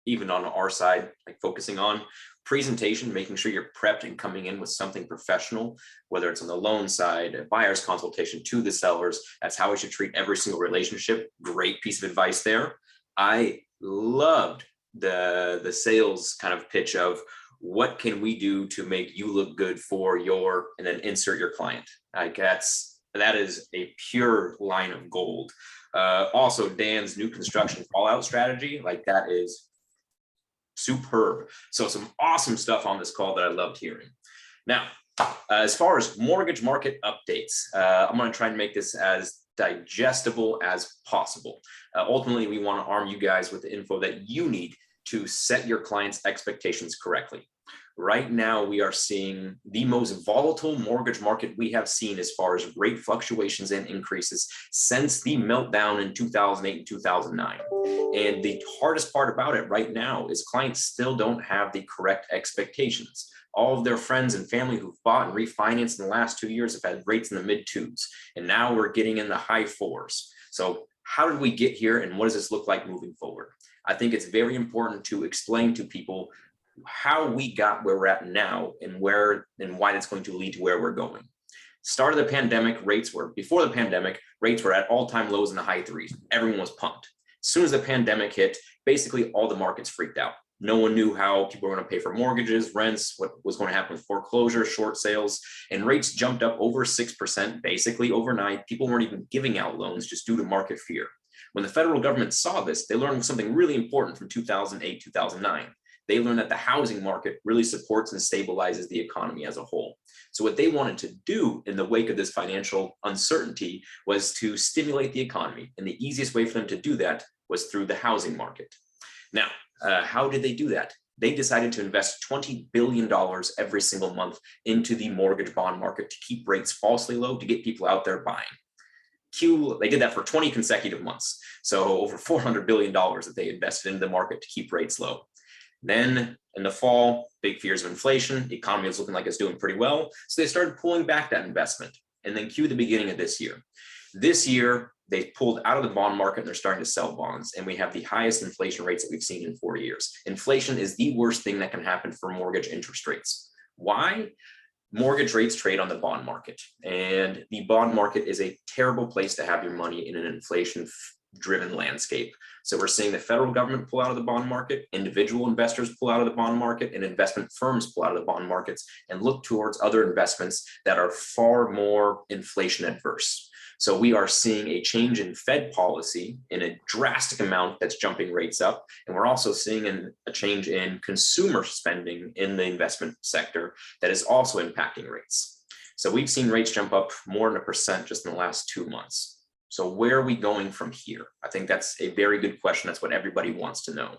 even on our side, like focusing on presentation, making sure you're prepped and coming in with something professional, whether it's on the loan side, a buyer's consultation to the sellers. That's how we should treat every single relationship. Great piece of advice there. I loved the sales kind of pitch of what can we do to make you look good for your, and then insert your client. Like that is a pure line of gold. Also, Dan's new construction fallout strategy, like that is superb. So some awesome stuff on this call that I loved hearing. Now, as far as mortgage market updates, I'm going to try and make this as digestible as possible. Ultimately, we want to arm you guys with the info that you need to set your clients' expectations correctly. Right now, we are seeing the most volatile mortgage market we have seen as far as rate fluctuations and increases since the meltdown in 2008 and 2009. And the hardest part about it right now is clients still don't have the correct expectations. All of their friends and family who've bought and refinanced in the last 2 years have had rates in the mid 2s, and now we're getting in the high 4s. So how did we get here, and what does this look like moving forward? I think it's very important to explain to people how we got where we're at now and where and why that's going to lead to where we're going. Start of the pandemic, before the pandemic, rates were at all-time lows in the high threes. Everyone was pumped. As soon as the pandemic hit, basically all the markets freaked out. No one knew how people were going to pay for mortgages, rents, what was going to happen with foreclosure, short sales, and rates jumped up over 6% basically overnight. People weren't even giving out loans just due to market fear. When the federal government saw this, they learned something really important from 2008, 2009. They learned that the housing market really supports and stabilizes the economy as a whole. So what they wanted to do in the wake of this financial uncertainty was to stimulate the economy. And the easiest way for them to do that was through the housing market. Now, how did they do that? They decided to invest $20 billion every single month into the mortgage bond market to keep rates falsely low, to get people out there buying. They did that for 20 consecutive months. So over $400 billion that they invested into the market to keep rates low. Then in the fall, big fears of inflation, the economy was looking like it's doing pretty well. So they started pulling back that investment. And then cue the beginning of this year. This year, they pulled out of the bond market and they're starting to sell bonds. And we have the highest inflation rates that we've seen in 40 years. Inflation is the worst thing that can happen for mortgage interest rates. Why? Mortgage rates trade on the bond market. And the bond market is a terrible place to have your money in an inflation-driven landscape. So we're seeing the federal government pull out of the bond market, individual investors pull out of the bond market, and investment firms pull out of the bond markets and look towards other investments that are far more inflation adverse. So we are seeing a change in Fed policy in a drastic amount that's jumping rates up. And we're also seeing a change in consumer spending in the investment sector that is also impacting rates. So we've seen rates jump up more than 1% just in the last 2 months. So where are we going from here? I think that's a very good question. That's what everybody wants to know.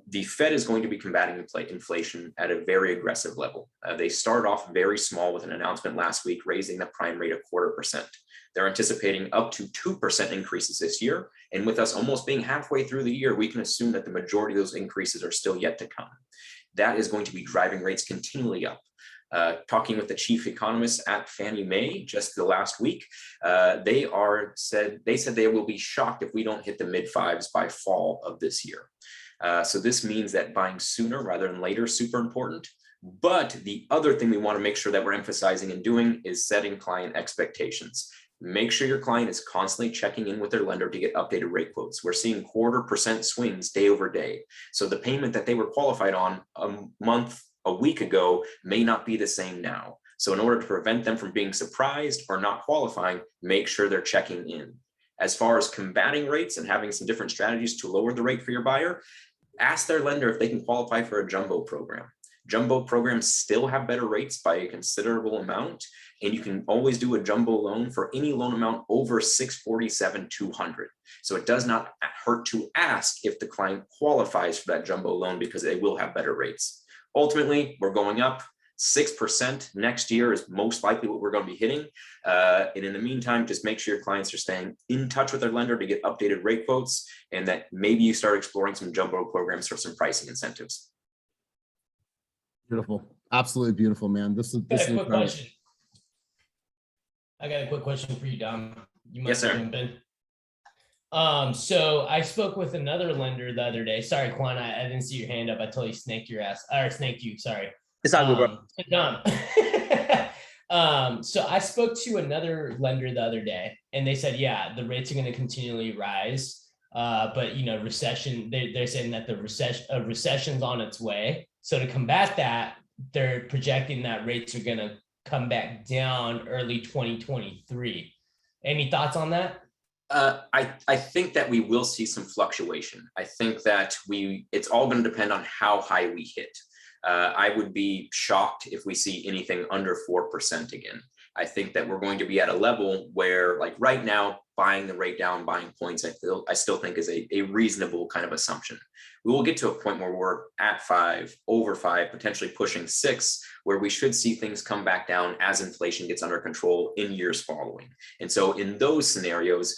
The Fed is going to be combating inflation at a very aggressive level. They started off very small with an announcement last week, raising the prime rate 0.25%. They're anticipating up to 2% increases this year. And with us almost being halfway through the year, we can assume that the majority of those increases are still yet to come. That is going to be driving rates continually up. Talking with the chief economist at Fannie Mae just the last week, they said they will be shocked if we don't hit the mid-5s by fall of this year. So this means that buying sooner rather than later is super important. But the other thing we want to make sure that we're emphasizing and doing is setting client expectations. Make sure your client is constantly checking in with their lender to get updated rate quotes. We're seeing 0.25% swings day over day. So the payment that they were qualified on a week ago may not be the same now. So in order to prevent them from being surprised or not qualifying, make sure they're checking in. As far as combating rates and having some different strategies to lower the rate for your buyer, ask their lender if they can qualify for a jumbo program. Jumbo programs still have better rates by a considerable amount, and you can always do a jumbo loan for any loan amount over $647,200. So it does not hurt to ask if the client qualifies for that jumbo loan because they will have better rates. Ultimately, we're going up. 6% next year is most likely what we're going to be hitting. And in the meantime, just make sure your clients are staying in touch with their lender to get updated rate quotes, and that maybe you start exploring some jumbo programs for some pricing incentives. Beautiful. Absolutely beautiful, man. This is quick incredible. question. I got a quick question for you, Dom. You might Yes, sir. jump in. So I spoke with another lender the other day. Sorry, Quan, I didn't see your hand up. I totally snaked your ass, or snaked you. Sorry. It's all good, bro. Dom. So I spoke to another lender the other day, and they said, yeah, the rates are going to continually rise. But recession. They're saying that the recession's on its way. So to combat that, they're projecting that rates are going to come back down early 2023. Any thoughts on that? I think that we will see some fluctuation. I think that it's all going to depend on how high we hit. I would be shocked if we see anything under 4% again. I think that we're going to be at a level where, like right now, buying the rate down, buying points, I still think is a reasonable kind of assumption. We will get to a point where we're at 5, over 5, potentially pushing 6, where we should see things come back down as inflation gets under control in years following. And so in those scenarios,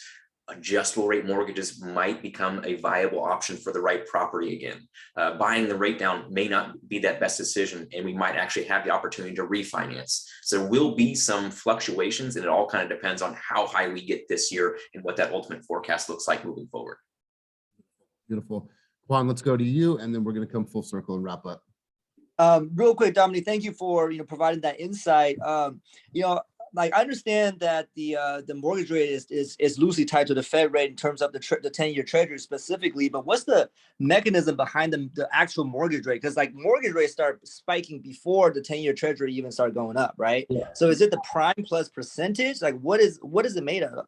adjustable rate mortgages might become a viable option for the right property again. Buying the rate down may not be that best decision, and we might actually have the opportunity to refinance. So there will be some fluctuations, and it all kind of depends on how high we get this year and what that ultimate forecast looks like moving forward. Beautiful. Juan, let's go to you, and then we're going to come full circle and wrap up. Real quick, Dominique, thank you for providing that insight. Like I understand that the mortgage rate is loosely tied to the Fed rate in terms of the 10-year Treasury specifically, but what's the mechanism behind the actual mortgage rate? Because like mortgage rates start spiking before the 10-year Treasury even start going up, right? Yeah. So is it the prime plus percentage? Like what is it made of?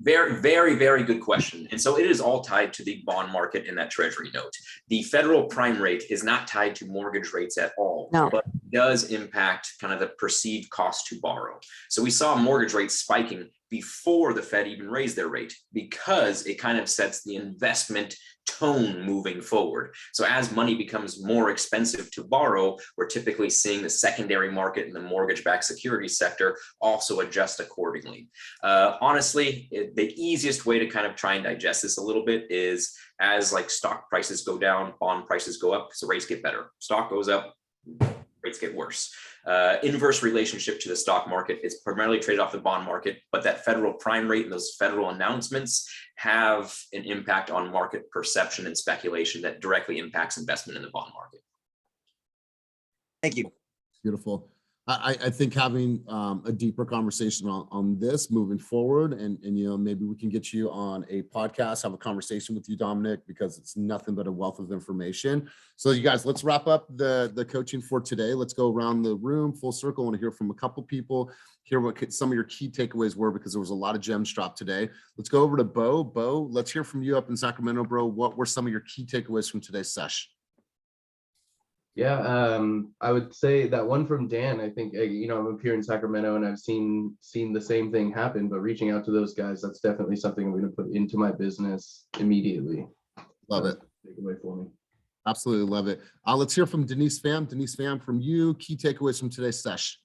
Very, very, very good question. And so it is all tied to the bond market and that treasury note. The federal prime rate is not tied to mortgage rates at all, but does impact kind of the perceived cost to borrow. So we saw mortgage rates spiking before the Fed even raised their rate because it kind of sets the investment tone moving forward. So as money becomes more expensive to borrow, we're typically seeing the secondary market and the mortgage-backed securities sector also adjust accordingly. Honestly, the easiest way to kind of try and digest this a little bit is as like stock prices go down, bond prices go up, so rates get better. Stock goes up, rates get worse. Inverse relationship to the stock market is primarily traded off the bond market, but that federal prime rate and those federal announcements have an impact on market perception and speculation that directly impacts investment in the bond market. Thank you. Beautiful. I think having a deeper conversation on this moving forward, and maybe we can get you on a podcast, have a conversation with you, Dominic, because it's nothing but a wealth of information. So you guys, let's wrap up the coaching for today. Let's go around the room, full circle. I want to hear from a couple people, hear what some of your key takeaways were, because there was a lot of gems dropped today. Let's go over to Bo. Bo, let's hear from you up in Sacramento, bro. What were some of your key takeaways from today's session? Yeah, I would say that one from Dan. I think I'm up here in Sacramento and I've seen the same thing happen, but reaching out to those guys, that's definitely something I'm going to put into my business immediately. Love it. Take away for me. Absolutely love it. Let's hear from Denise Pham. Denise Pham, from you, key takeaways from today's session.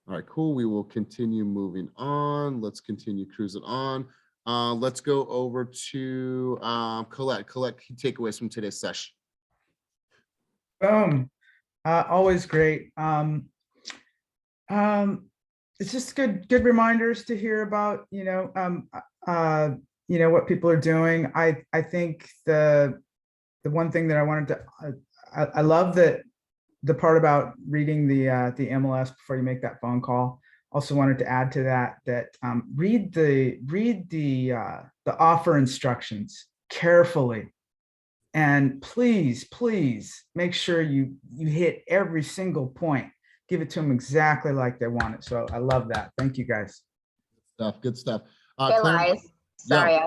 All right, cool. We will continue moving on. Let's continue cruising on. Let's go over to Colette. Colette, key takeaways from today's session. Boom. Always great. It's just good reminders to hear about, what people are doing. I think the one thing that I wanted to, I love that the part about reading the MLS before you make that phone call. Also wanted to add to that read the offer instructions carefully. And please make sure you hit every single point. Give it to them exactly like they want it. So I love that. Thank you, guys. Good stuff. Hey, Elias, sorry,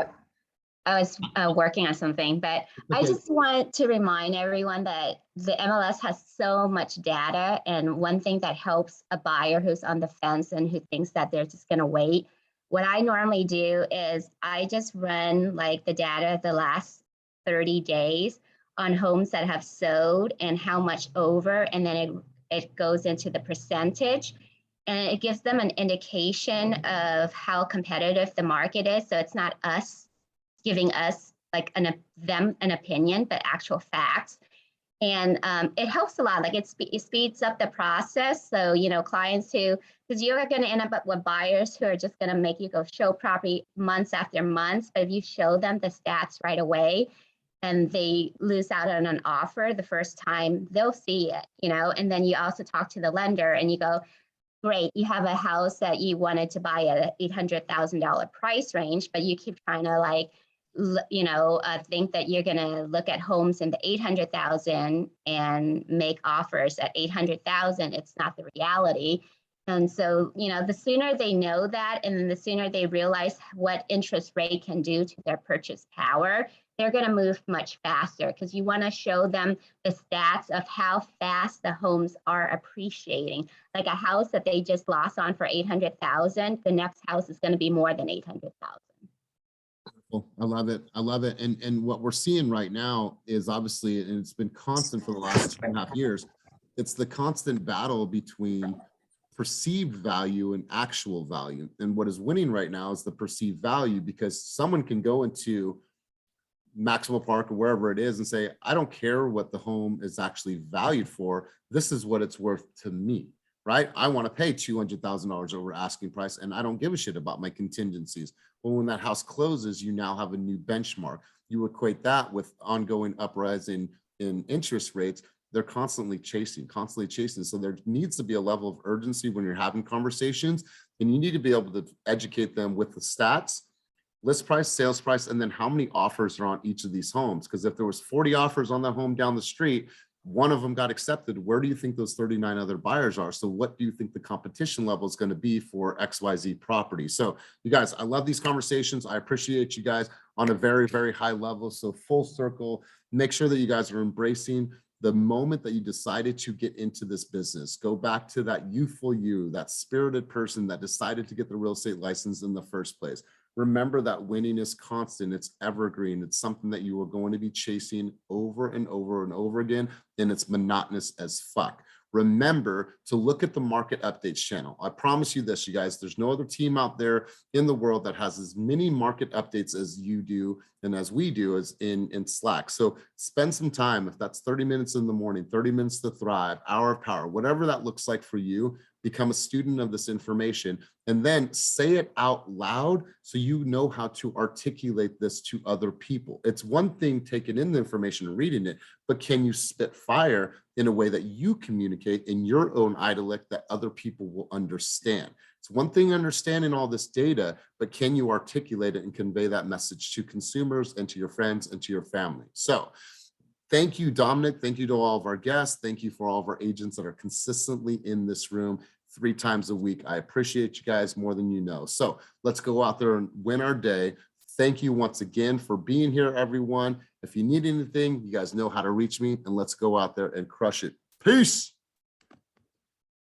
I was working on something, but I just want to remind everyone that the MLS has so much data. And one thing that helps a buyer who's on the fence and who thinks that they're just going to wait, what I normally do is I just run like the data the last 30 days on homes that have sold and how much over, and then it goes into the percentage, and it gives them an indication of how competitive the market is. So it's not us giving us like them an opinion, but actual facts. And it helps a lot. Like it speeds up the process. So, clients because you're going to end up with buyers who are just going to make you go show property months after months. But if you show them the stats right away, and they lose out on an offer the first time, they'll see it, and then you also talk to the lender and you go, great, you have a house that you wanted to buy at an $800,000 price range, but you keep trying to think that you're going to look at homes in the 800,000 and make offers at 800,000. It's not the reality. And so, the sooner they know that, and then the sooner they realize what interest rate can do to their purchase power, they're going to move much faster, because you want to show them the stats of how fast the homes are appreciating. Like a house that they just lost on for 800,000, the next house is going to be more than 800,000. I love it. I love it. And what we're seeing right now is obviously, and it's been constant for the last 2.5 years, it's the constant battle between perceived value and actual value. And what is winning right now is the perceived value, because someone can go into Maxwell Park or wherever it is and say, I don't care what the home is actually valued for. This is what it's worth to me, right? I want to pay $200,000 over asking price, and I don't give a shit about my contingencies. But when that house closes, you now have a new benchmark. you equate that with ongoing uprising in interest rates, they're constantly chasing. So there needs to be a level of urgency when you're having conversations, and you need to be able to educate them with the stats, list price, sales price, and then how many offers are on each of these homes. Because if there was 40 offers on that home down the street, one of them got accepted, where do you think those 39 other buyers are? So what do you think the competition level is going to be for XYZ property? So you guys, I love these conversations. I appreciate you guys on a very, very high level. So full circle, make sure that you guys are embracing the moment that you decided to get into this business. Go back to that youthful you, that spirited person that decided to get the real estate license in the first place. Remember that winning is constant, it's evergreen, it's something that you are going to be chasing over and over and over again, and it's monotonous as fuck. Remember to look at the market updates channel. I promise you this, you guys, there's no other team out there in the world that has as many market updates as you do and as we do as in Slack. So spend some time, if that's 30 minutes in the morning, 30 minutes to thrive, hour of power, whatever that looks like for you, become a student of this information, and then say it out loud so you know how to articulate this to other people. It's one thing taking in the information and reading it, but can you spit fire in a way that you communicate in your own idyllic that other people will understand? It's one thing understanding all this data, but can you articulate it and convey that message to consumers and to your friends and to your family? So thank you, Dominic. Thank you to all of our guests. Thank you for all of our agents that are consistently in this room 3 times a week. I appreciate you guys more than you know. So let's go out there and win our day. Thank you once again for being here, everyone. If you need anything, you guys know how to reach me, and let's go out there and crush it. Peace.